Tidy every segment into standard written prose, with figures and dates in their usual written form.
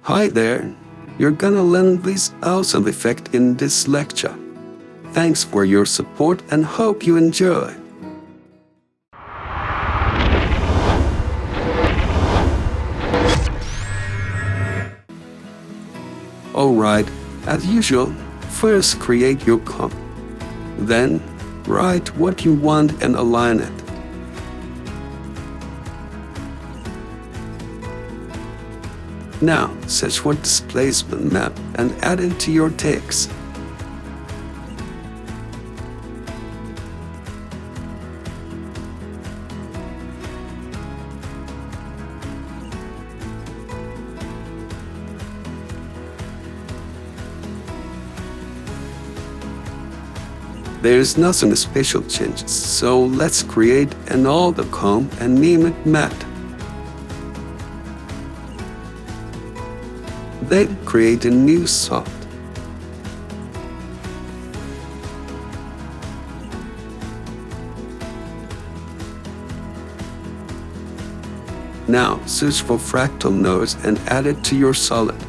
Hi there, you're gonna learn this awesome effect in this lecture. Thanks for your support and hope you enjoy. Alright, as usual, first create your comp. Then, write what you want and align it. Now, search for displacement map and add it to your text. There's nothing special changes, so let's create an older comp and name it matte. Then create a new soft. Now search for fractal nodes and add it to your solid.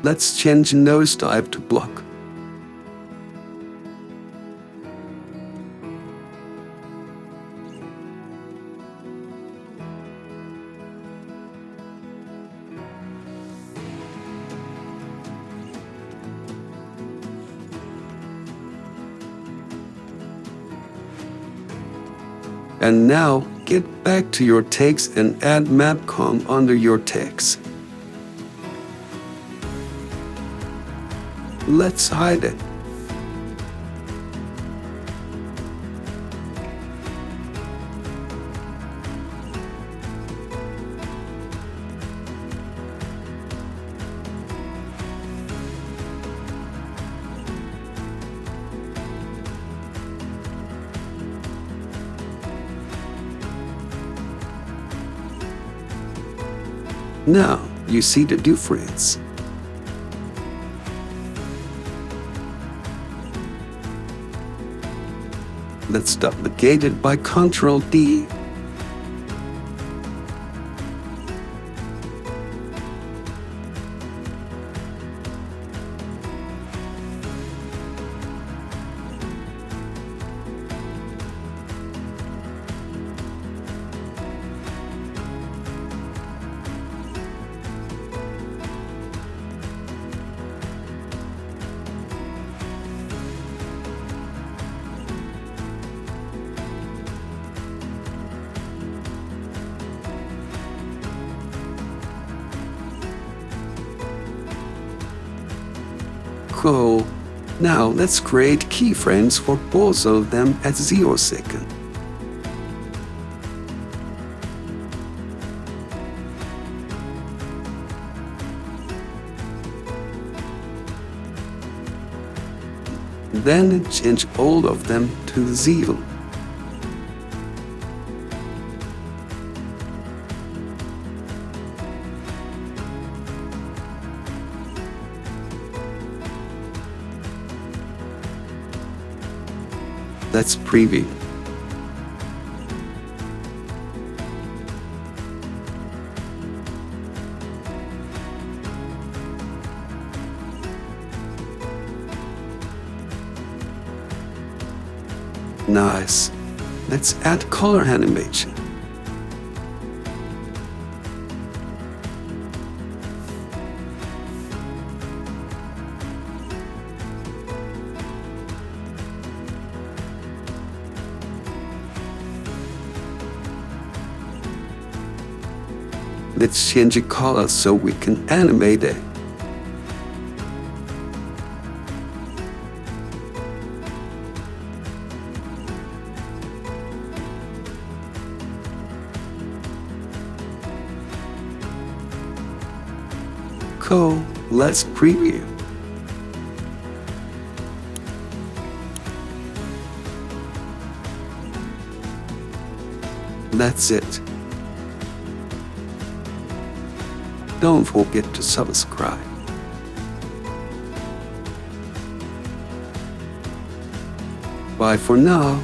Let's change nose type to block. And now get back to your text and add map comp under your text. Let's hide it. Now you see the difference. Let's duplicate it by Ctrl-D. Cool. Now let's create keyframes for both of them at 0 second. Then change all of them to 0. Let's preview. Nice. Let's add color animation. Let's change the color so we can animate it. Cool, let's preview. That's it. Don't forget to subscribe. Bye for now.